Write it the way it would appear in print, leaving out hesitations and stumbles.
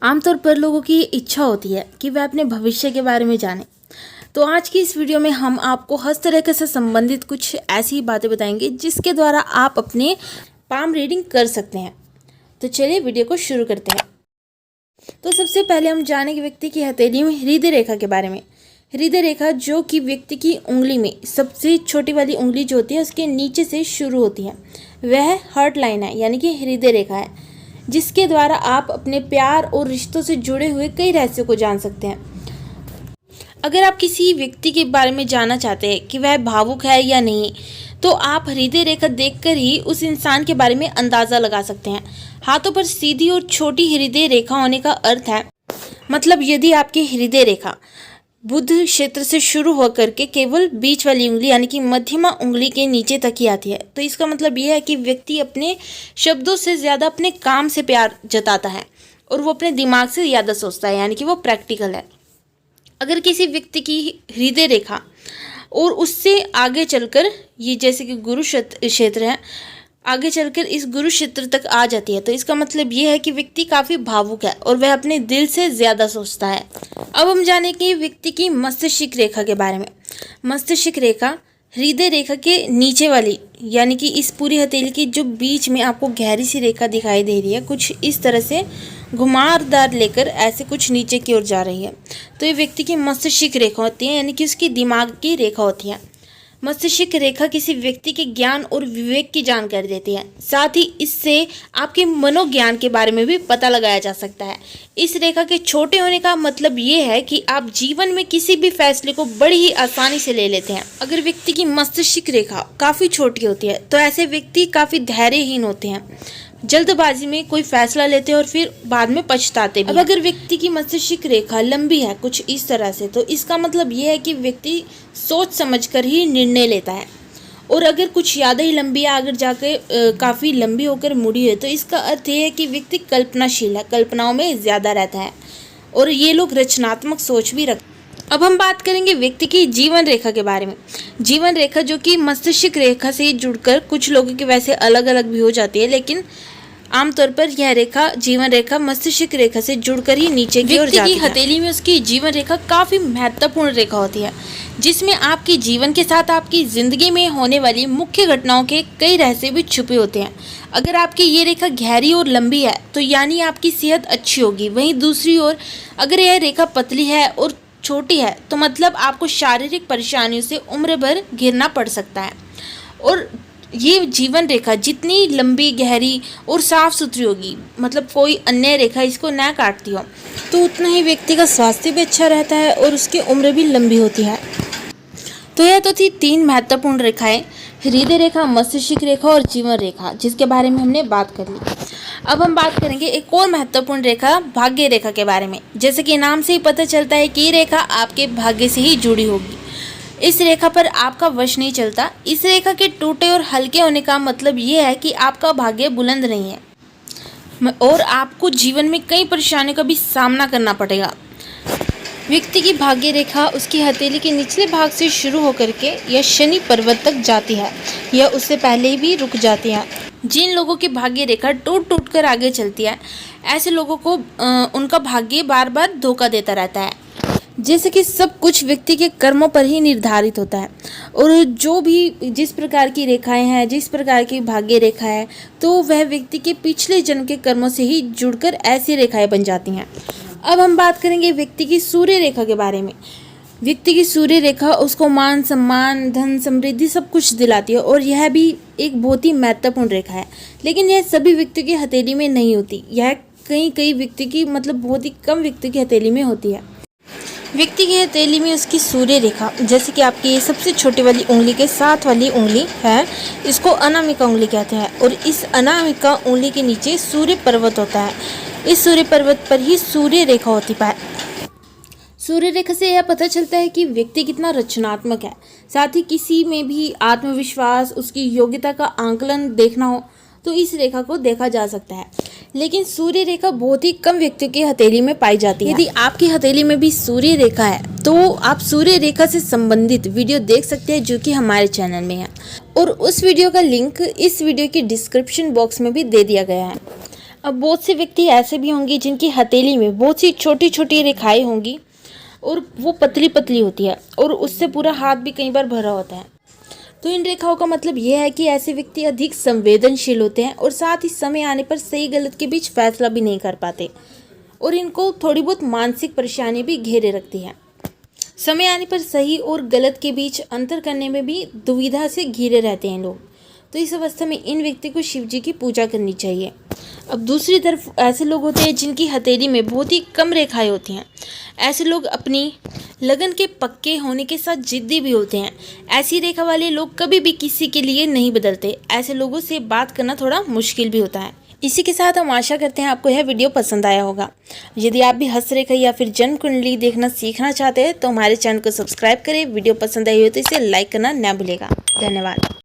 आमतौर पर लोगों की इच्छा होती है कि वह अपने भविष्य के बारे में जाने। तो आज की इस वीडियो में हम आपको हस्तरेखा से संबंधित कुछ ऐसी बातें बताएंगे जिसके द्वारा आप अपने पाम रीडिंग कर सकते हैं। तो चलिए वीडियो को शुरू करते हैं। तो सबसे पहले हम जानेंगे व्यक्ति की हथेली में हृदय रेखा के बारे में। हृदय रेखा जो कि व्यक्ति की उंगली में सबसे छोटी वाली उंगली जो होती है उसके नीचे से शुरू होती है, वह हार्ट लाइन है, यानी कि हृदय रेखा है, जिसके द्वारा आप अपने प्यार और रिश्तों से जुड़े हुए कई रहस्यों को जान सकते हैं। अगर आप किसी व्यक्ति के बारे में जानना चाहते हैं कि वह भावुक है या नहीं, तो आप हृदय रेखा देखकर ही उस इंसान के बारे में अंदाज़ा लगा सकते हैं। हाथों पर सीधी और छोटी हृदय रेखा होने का अर्थ है, मतलब यदि आपकी हृदय रेखा बुध क्षेत्र से शुरू होकर के केवल बीच वाली उंगली यानी कि मध्यमा उंगली के नीचे तक ही आती है, तो इसका मतलब यह है कि व्यक्ति अपने शब्दों से ज़्यादा अपने काम से प्यार जताता है और वो अपने दिमाग से ज़्यादा सोचता है, यानी कि वो प्रैक्टिकल है। अगर किसी व्यक्ति की हृदय रेखा और उससे आगे चलकर, ये जैसे कि गुरु क्षेत्र है, आगे चलकर इस गुरु क्षेत्र तक आ जाती है, तो इसका मतलब ये है कि व्यक्ति काफ़ी भावुक है और वह अपने दिल से ज़्यादा सोचता है। अब हम जानेंगे व्यक्ति की मस्तिष्क रेखा के बारे में। मस्तिष्क रेखा हृदय रेखा के नीचे वाली, यानी कि इस पूरी हथेली की जो बीच में आपको गहरी सी रेखा दिखाई दे रही है, कुछ इस तरह से घुमावदार लेकर ऐसे कुछ नीचे की ओर जा रही है, तो ये व्यक्ति की मस्तिष्क रेखा होती है, यानी कि उसकी दिमाग की रेखा होती है। मस्तिष्क रेखा किसी व्यक्ति के ज्ञान और विवेक की जानकारी देती है, साथ ही इससे आपके मनोज्ञान के बारे में भी पता लगाया जा सकता है। इस रेखा के छोटे होने का मतलब ये है कि आप जीवन में किसी भी फैसले को बड़ी ही आसानी से ले लेते हैं। अगर व्यक्ति की मस्तिष्क रेखा काफ़ी छोटी होती है तो ऐसे व्यक्ति काफ़ी धैर्यहीन होते हैं, जल्दबाजी में कोई फैसला लेते हैं और फिर बाद में पछताते भी। अब अगर व्यक्ति की मस्तिष्क रेखा लंबी है कुछ इस तरह से, तो इसका मतलब ये है कि व्यक्ति सोच समझकर ही निर्णय लेता है। और अगर कुछ ज़्यादा ही लंबी है, अगर जाके काफ़ी लंबी होकर मुड़ी है, तो इसका अर्थ ये है कि व्यक्ति कल्पनाशील है, कल्पनाओं में ज़्यादा रहता है और ये लोग रचनात्मक सोच भी रखते हैं। अब हम बात करेंगे व्यक्ति की जीवन रेखा के बारे में। जीवन रेखा जो कि मस्तिष्क रेखा से जुड़कर कुछ लोगों की वैसे अलग अलग भी हो जाती है, लेकिन आमतौर पर यह रेखा जीवन रेखा मस्तिष्क रेखा से जुड़कर ही नीचे की ओर जाती है। हथेली में उसकी जीवन रेखा काफ़ी महत्वपूर्ण रेखा होती है, जिसमें आपके जीवन के साथ आपकी ज़िंदगी में होने वाली मुख्य घटनाओं के कई रहस्य भी छुपे होते हैं। अगर आपकी ये रेखा गहरी और लंबी है तो यानी आपकी सेहत अच्छी होगी। वहीं दूसरी ओर अगर यह रेखा पतली है और छोटी है तो मतलब आपको शारीरिक परेशानियों से उम्र भर घिरना पड़ सकता है। और ये जीवन रेखा जितनी लंबी, गहरी और साफ सुथरी होगी, मतलब कोई अन्य रेखा इसको न काटती हो, तो उतना ही व्यक्ति का स्वास्थ्य भी अच्छा रहता है और उसकी उम्र भी लंबी होती है। तो यह तो थी 3 महत्वपूर्ण रेखाएं, हृदय रेखा, मस्तिष्क रेखा और जीवन रेखा, जिसके बारे में हमने बात कर ली। अब हम बात करेंगे एक और महत्वपूर्ण रेखा, भाग्य रेखा के बारे में। जैसे कि नाम से ही पता चलता है कि ये रेखा आपके भाग्य से ही जुड़ी होगी। इस रेखा पर आपका वश नहीं चलता। इस रेखा के टूटे और हल्के होने का मतलब ये है कि आपका भाग्य बुलंद नहीं है और आपको जीवन में कई परेशानियों का भी सामना करना पड़ेगा। व्यक्ति की भाग्य रेखा उसकी हथेली के निचले भाग से शुरू होकर के यह शनि पर्वत तक जाती है, यह उससे पहले भी रुक जाती है। जिन लोगों की भाग्य रेखा टूट टूट कर आगे चलती है, ऐसे लोगों को उनका भाग्य बार बार धोखा देता रहता है। जैसे कि सब कुछ व्यक्ति के कर्मों पर ही निर्धारित होता है और जो भी जिस प्रकार की रेखाएं हैं, जिस प्रकार की भाग्य रेखा है, तो वह व्यक्ति के पिछले जन्म के कर्मों से ही जुड़कर ऐसी रेखाएं बन जाती हैं। अब हम बात करेंगे व्यक्ति की सूर्य रेखा के बारे में। व्यक्ति की सूर्य रेखा उसको मान, सम्मान, धन, समृद्धि सब कुछ दिलाती है और यह भी एक बहुत ही महत्वपूर्ण रेखा है, लेकिन यह सभी व्यक्ति की हथेली में नहीं होती। यह कई व्यक्ति की, मतलब बहुत ही कम व्यक्ति की हथेली में होती है। व्यक्ति की हथेली में उसकी सूर्य रेखा, जैसे कि आपकी ये सबसे छोटी वाली उंगली के साथ वाली उंगली है, इसको अनामिका उंगली कहते हैं और इस अनामिका उंगली के नीचे सूर्य पर्वत होता है। इस सूर्य पर्वत पर ही सूर्य रेखा होती है। सूर्य रेखा से यह पता चलता है कि व्यक्ति कितना रचनात्मक है। साथ ही किसी में भी आत्मविश्वास, उसकी योग्यता का आंकलन देखना हो तो इस रेखा को देखा जा सकता है, लेकिन सूर्य रेखा बहुत ही कम व्यक्तियों की हथेली में पाई जाती है। यदि आपकी हथेली में भी सूर्य रेखा है तो आप सूर्य रेखा से संबंधित वीडियो देख सकते हैं, जो कि हमारे चैनल में है और उस वीडियो का लिंक इस वीडियो की डिस्क्रिप्शन बॉक्स में भी दे दिया गया है। अब बहुत से व्यक्ति ऐसे भी होंगे जिनकी हथेली में बहुत सी छोटी छोटी रेखाएं होंगी और वो पतली पतली होती है और उससे पूरा हाथ भी कई बार भरा होता है। तो इन रेखाओं का मतलब यह है कि ऐसे व्यक्ति अधिक संवेदनशील होते हैं और साथ ही समय आने पर सही गलत के बीच फैसला भी नहीं कर पाते और इनको थोड़ी बहुत मानसिक परेशानी भी घेरे रखती है। समय आने पर सही और गलत के बीच अंतर करने में भी दुविधा से घिरे रहते हैं लोग। तो इस अवस्था में इन व्यक्ति को शिव जी की पूजा करनी चाहिए। अब दूसरी तरफ ऐसे लोग होते हैं जिनकी हथेली में बहुत ही कम रेखाएं होती हैं। ऐसे लोग अपनी लगन के पक्के होने के साथ जिद्दी भी होते हैं। ऐसी रेखा वाले लोग कभी भी किसी के लिए नहीं बदलते। ऐसे लोगों से बात करना थोड़ा मुश्किल भी होता है। इसी के साथ हम आशा करते हैं आपको यह वीडियो पसंद आया होगा। यदि आप भी हस्तरेखा या फिर जन्म कुंडली देखना सीखना चाहते हैं तो हमारे चैनल को सब्सक्राइब करें। वीडियो पसंद आई हो तो इसे लाइक करना ना भूलेगा। धन्यवाद।